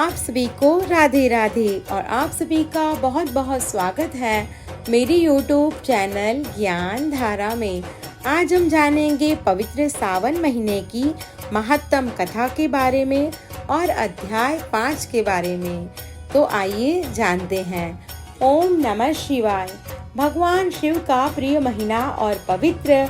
आप सभी को राधे राधे और आप सभी का बहुत बहुत स्वागत है मेरी YouTube चैनल ज्ञान धारा में। आज हम जानेंगे पवित्र सावन महीने की महत्तम कथा के बारे में और अध्याय 5 के बारे में। तो आइए जानते हैं। ओम नमः शिवाय। भगवान शिव का प्रिय महीना और पवित्र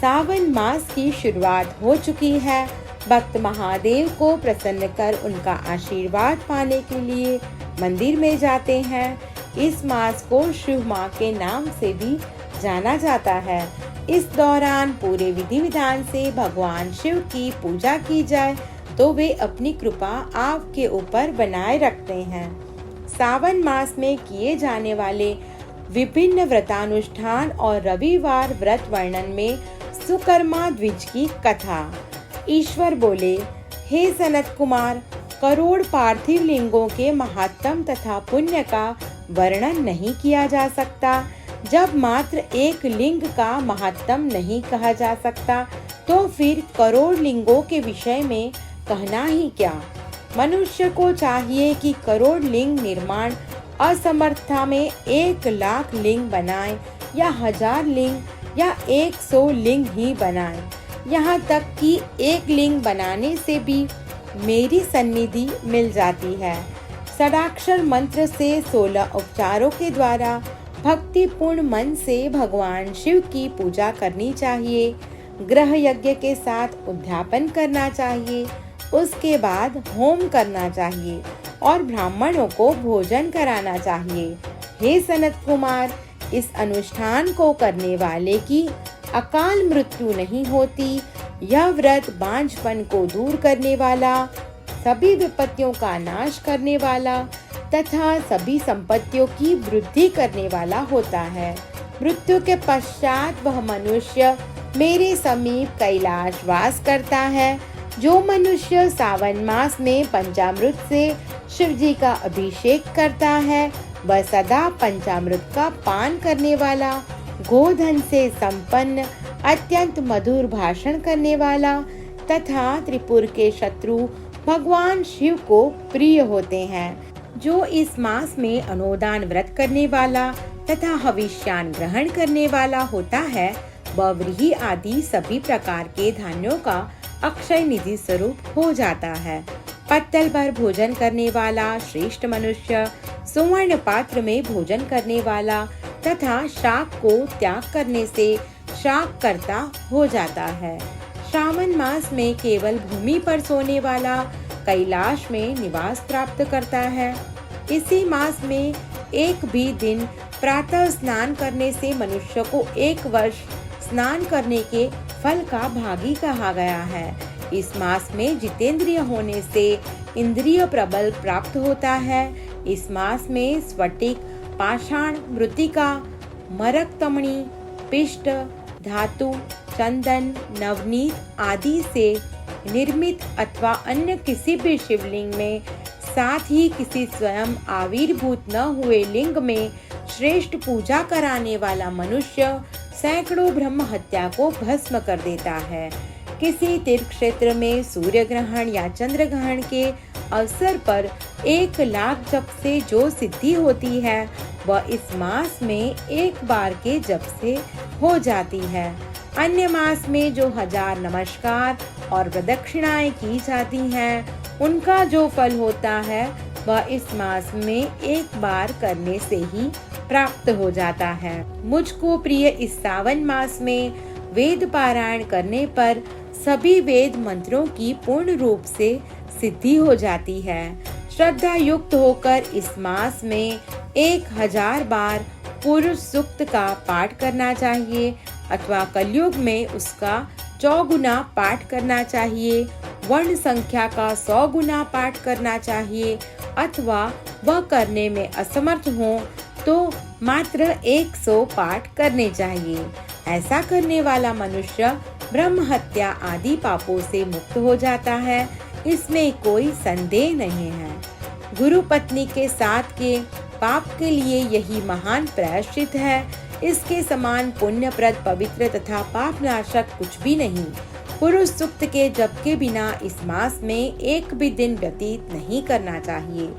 सावन मास की शुरुआत हो चुकी है। भक्त महादेव को प्रसन्न कर उनका आशीर्वाद पाने के लिए मंदिर में जाते हैं। इस मास को शिव माह के नाम से भी जाना जाता है। इस दौरान पूरे विधि विधान से भगवान शिव की पूजा की जाए तो वे अपनी कृपा आपके ऊपर बनाए रखते हैं। सावन मास में किए जाने वाले विभिन्न व्रतानुष्ठान और रविवार व्रत वर्णन में सुकर्मा द्विज की कथा। ईश्वर बोले, हे सनत कुमार, करोड़ पार्थिव लिंगों के महात्म तथा पुण्य का वर्णन नहीं किया जा सकता। जब मात्र एक लिंग का महात्म नहीं कहा जा सकता तो फिर करोड़ लिंगों के विषय में कहना ही क्या। मनुष्य को चाहिए कि करोड़ लिंग निर्माण असमर्थता में 1,00,000 लिंग बनाए या 1000 लिंग या 100 लिंग ही बनाए। यहाँ तक कि एक लिंग बनाने से भी मेरी सन्निधि मिल जाती है। षडाक्षर मंत्र से 16 उपचारों के द्वारा भक्तिपूर्ण मन से भगवान शिव की पूजा करनी चाहिए। ग्रह यज्ञ के साथ उद्यापन करना चाहिए। उसके बाद होम करना चाहिए और ब्राह्मणों को भोजन कराना चाहिए। हे सनत कुमार, इस अनुष्ठान को करने वाले की अकाल मृत्यु नहीं होती। यह व्रत बांझपन को दूर करने वाला, सभी विपत्तियों का नाश करने वाला तथा सभी संपत्तियों की वृद्धि करने वाला होता है। मृत्यु के पश्चात वह मनुष्य मेरे समीप कैलाश वास करता है। जो मनुष्य सावन मास में पंचामृत से शिव जी का अभिषेक करता है वह सदा पंचामृत का पान करने वाला, गोधन से संपन्न, अत्यंत मधुर भाषण करने वाला तथा त्रिपुर के शत्रु भगवान शिव को प्रिय होते हैं। जो इस मास में अनुदान व्रत करने वाला तथा हविष्यान ग्रहण करने वाला होता है वह व्रीहि आदि सभी प्रकार के धान्यों का अक्षय निधि स्वरूप हो जाता है। पत्तल पर भोजन करने वाला श्रेष्ठ मनुष्य, सुवर्ण पात्र में भोजन करने वाला तथा शाक को त्याग करने से शाक कर्ता हो जाता है। श्रावण मास में केवल भूमि पर सोने वाला कैलाश में निवास प्राप्त करता है। इसी मास में एक भी दिन प्रातः स्नान करने से मनुष्य को 1 वर्ष स्नान करने के फल का भागी कहा गया है। इस मास में जितेंद्रिय होने से इंद्रिय प्रबल प्राप्त होता है। इस मास में स्फटिक, पाषाण, मृत्तिका, मरकतमणी, पिष्ट, धातु, चंदन, नवनीत आदि से निर्मित अथवा अन्य किसी भी शिवलिंग में, साथ ही किसी स्वयं आविर्भूत न हुए लिंग में श्रेष्ठ पूजा कराने वाला मनुष्य सैकड़ों ब्रह्म हत्या को भस्म कर देता है। किसी तीर्थ क्षेत्र में सूर्य ग्रहण या चंद्र ग्रहण के अवसर पर 1,00,000 जप से जो सिद्धि होती है वह इस मास में एक बार के जप से हो जाती है। अन्य मास में जो 1000 नमस्कार और प्रदक्षिणाएं की जाती हैं उनका जो फल होता है वह इस मास में एक बार करने से ही प्राप्त हो जाता है। मुझको प्रिय इस सावन मास में वेद पारायण करने पर सभी वेद मंत्रों की पूर्ण रूप से सिद्धि हो जाती है। श्रद्धा युक्त होकर इस मास में 1000 बार पुरुष सूक्त का पाठ करना चाहिए अथवा कलयुग में उसका 100 गुना पाठ करना चाहिए। वर्ण संख्या का 100 गुना पाठ करना चाहिए अथवा वह करने में असमर्थ हो तो मात्र 100 पाठ करने चाहिए। ऐसा करने वाला मनुष्य ब्रह्म हत्या आदि पापों से मुक्त हो जाता है, इसमें कोई संदेह नहीं है। गुरु पत्नी के साथ के पाप के लिए यही महान प्रायश्चित है। इसके समान पुण्यप्रद, पवित्र तथा पाप नाशक कुछ भी नहीं। पुरुष सूक्त के जप के बिना इस मास में एक भी दिन व्यतीत नहीं करना चाहिए।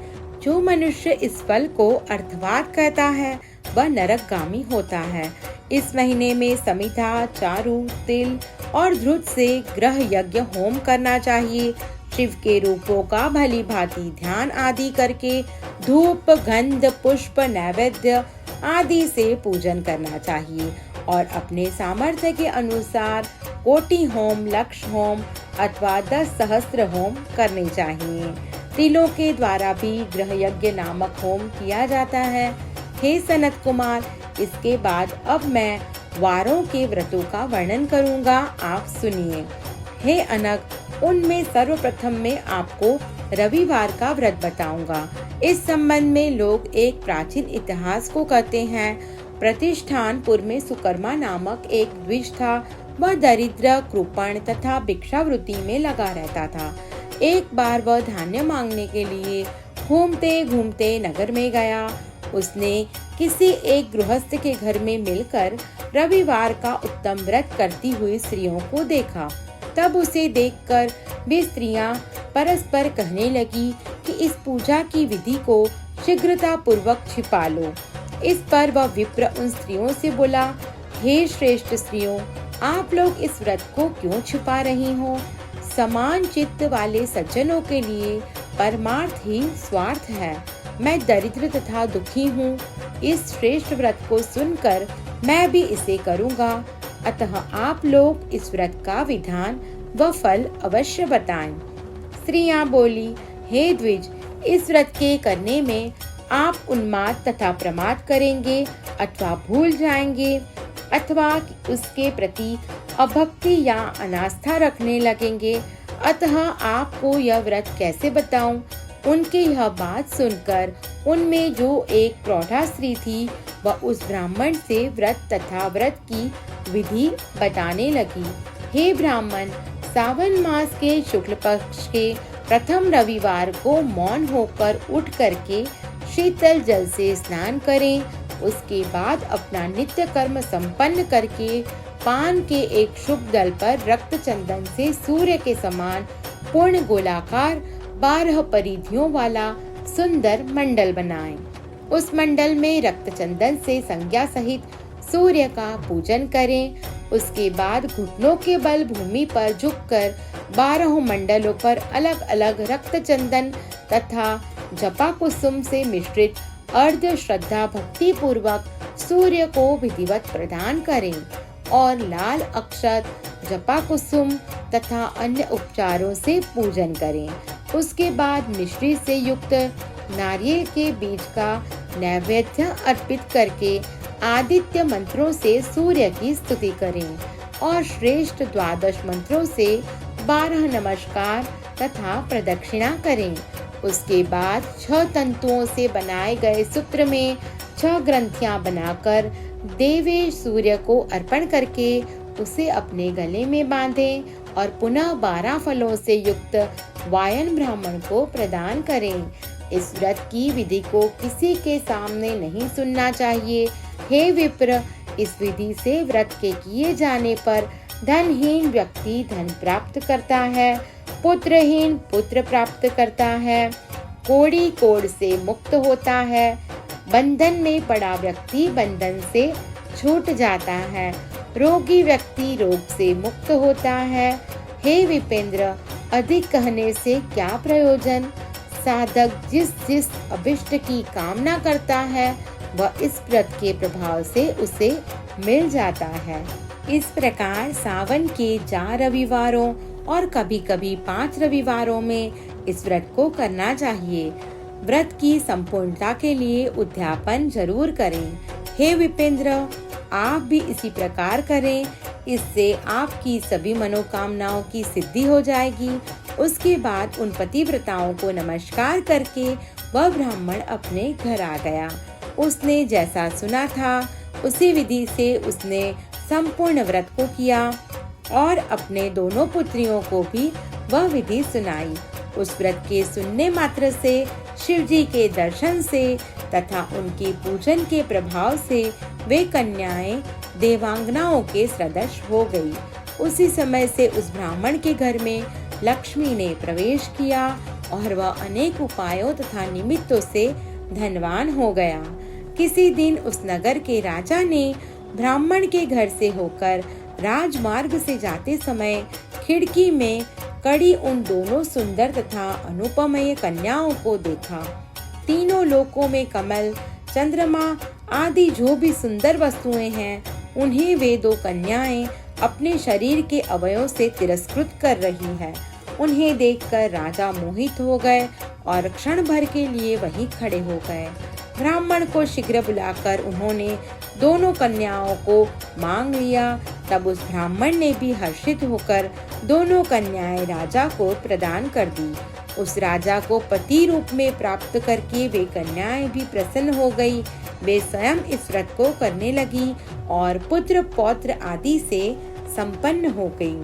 जो मनुष्य इस फल को अर्थवाद कहता है वह नरकगामी होता है। इस महीने में समिधा, चारु, तिल और ध्रुत से ग्रह यज्ञ होम करना चाहिए। शिव के रूपों का भली भांति ध्यान आदि करके धूप, गंध, पुष्प, नैवेद्य आदि से पूजन करना चाहिए और अपने सामर्थ्य के अनुसार कोटि होम, लक्ष होम अथवा 10 सहस्त्र होम करने चाहिए। तिलों के द्वारा भी गृह यज्ञ नामक होम किया जाता है। हे सनत कुमार, इसके बाद अब मैं वारों के व्रतों का वर्णन करूंगा, आप सुनिए। हे अनग, उनमें सर्वप्रथम मैं आपको रविवार का व्रत बताऊंगा। इस संबंध में लोग एक प्राचीन इतिहास को कहते हैं। प्रतिष्ठानपुर में सुकर्मा नामक एक द्विज था। वह दरिद्र, कृपण तथा भिक्षावृत्ति में लगा रहता था। एक बार वह धान्य मांगने के लिए घूमते घूमते नगर में गया। उसने किसी एक गृहस्थ के घर में मिलकर रविवार का उत्तम व्रत करती हुई स्त्रियों को देखा। तब उसे देखकर वे स्त्रियां परस्पर कहने लगी कि इस पूजा की विधि को शीघ्रता पूर्वक छिपा लो। इस पर वह विप्र उन स्त्रियों से बोला, हे श्रेष्ठ स्त्रियों, आप लोग इस व्रत को क्यों छिपा रही हो? समान चित्त वाले सज्जनों के लिए परमार्थ ही स्वार्थ है। मैं दरिद्र तथा दुखी हूँ। इस श्रेष्ठ व्रत को सुनकर मैं भी इसे करूँगा। अतः आप लोग इस व्रत का विधान व फल अवश्य बताएं। स्त्रियां बोली, हे द्विज, इस व्रत के करने में आप उन्माद तथा प्रमाद करेंगे अथवा भूल जाएंगे अथवा उसके प्रति अभक्ति या अनास्था रखने लगेंगे। अतः आपको यह व्रत कैसे बताऊं? उनकी यह बात सुनकर उनमें जो एक प्रौढ़ा स्त्री थी वह उस ब्राह्मण से व्रत तथा व्रत की विधि बताने लगी। हे ब्राह्मण, सावन मास के शुक्ल पक्ष के प्रथम रविवार को मौन होकर उठ करके शीतल जल से स्नान करें। उसके बाद अपना नित्य कर्म संपन्न करके पान के एक शुभ दल पर रक्त चंदन से सूर्य के समान पूर्ण गोलाकार 12 परिधियों वाला सुंदर मंडल बनाएं। उस मंडल में रक्त चंदन से संज्ञा सहित सूर्य का पूजन करें। उसके बाद घुटनों के बल भूमि पर झुककर 12 मंडलों पर अलग अलग रक्त चंदन तथा जपा कुसुम से मिश्रित अर्ध श्रद्धा भक्ति पूर्वक सूर्य को विधिवत प्रदान करें और लाल अक्षत, जपा कुसुम तथा अन्य उपचारों से पूजन करें। उसके बाद मिश्री से युक्त नारियल के बीज का नैवेद्य अर्पित करके आदित्य मंत्रों से सूर्य की स्तुति करें और श्रेष्ठ 12 मंत्रों से 12 नमस्कार तथा प्रदक्षिणा करें। उसके बाद 6 तंतुओं से बनाए गए सूत्र में 6 ग्रंथियां बनाकर देवेश सूर्य को अर्पण करके उसे अपने गले में बांधें और पुनः 12 फलों से युक्त वायन ब्राह्मण को प्रदान करें। इस व्रत की विधि को किसी के सामने नहीं सुनना चाहिए। हे विप्र, इस विधि से व्रत के किए जाने पर धनहीन व्यक्ति धन प्राप्त करता है, पुत्रहीन पुत्र प्राप्त करता है, कोढ़ी कोढ़ से मुक्त होता है, बंधन में पड़ा व्यक्ति बंधन से छूट जाता है, रोगी व्यक्ति रोग से मुक्त होता है। हे विपेंद्र, अधिक कहने से क्या प्रयोजन? साधक जिस जिस अभिष्ट की कामना करता है वह इस व्रत के प्रभाव से उसे मिल जाता है। इस प्रकार सावन के 4 रविवारों और कभी कभी 5 रविवारों में इस व्रत को करना चाहिए। व्रत की संपूर्णता के लिए उद्यापन जरूर करें। हे विपेंद्र, आप भी इसी प्रकार करें। इससे आपकी सभी मनोकामनाओं की सिद्धि हो जाएगी। उसके बाद उन पतिव्रताओं को नमस्कार करके वह ब्राह्मण अपने घर आ गया। उसने जैसा सुना था उसी विधि से उसने संपूर्ण व्रत को किया और अपने दोनों पुत्रियों को भी वह विधि सुनाई। उस व्रत के सुनने मात्र से शिव जी के दर्शन से तथा उनके पूजन के प्रभाव से वे कन्याएं देवांगनाओं के सदृश हो गई। उसी समय से उस ब्राह्मण के घर में लक्ष्मी ने प्रवेश किया और वह अनेक उपायों तथा निमित्तों से धनवान हो गया। किसी दिन उस नगर के राजा ने ब्राह्मण के घर से होकर राजमार्ग से जाते समय खिड़की में कड़ी उन दोनों सुंदर तथा अनुपमेय कन्याओं को देखा। तीनों लोकों में कमल, चंद्रमा आदि जो भी सुंदर वस्तुएं हैं, उन्हें वे दो कन्याएं अपने शरीर के अवयवों से तिरस्कृत कर रही है। उन्हें देखकर राजा मोहित हो गए और क्षण भर के लिए वहीं खड़े हो गए। ब्राह्मण को शीघ्र बुलाकर उन्होंने दोनों कन्याओं को मांग लिया। तब उस ब्राह्मण ने भी हर्षित होकर दोनों कन्याएं राजा को प्रदान कर दी। उस राजा को पति रूप में प्राप्त करके वे कन्याएं भी प्रसन्न हो गई। वे स्वयं इस व्रत को करने लगी और पुत्र पौत्र आदि से संपन्न हो गई।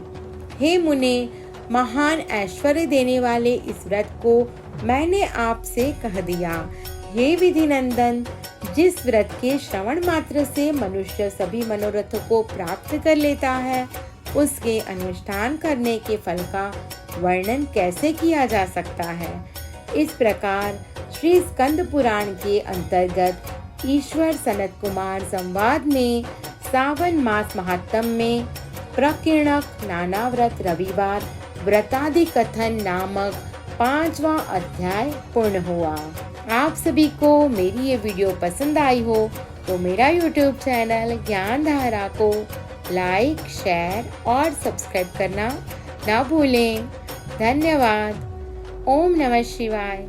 हे मुने, महान ऐश्वर्य देने वाले इस व्रत को मैंने आपसे कह दिया। हे विधि नंदन, जिस व्रत के श्रवण मात्र से मनुष्य सभी मनोरथों को प्राप्त कर लेता है, उसके अनुष्ठान करने के फल का वर्णन कैसे किया जा सकता है। इस प्रकार श्री स्कंद पुराण के अंतर्गत ईश्वर सनत कुमार संवाद में सावन मास महात्म में प्रकीर्णक नाना व्रत रविवार व्रतादि कथन नामक 5वां अध्याय पूर्ण हुआ। आप सभी को मेरी ये वीडियो पसंद आई हो तो मेरा YouTube चैनल ज्ञान धारा को लाइक, शेयर और सब्सक्राइब करना ना भूलें। धन्यवाद। ओम नमः शिवाय।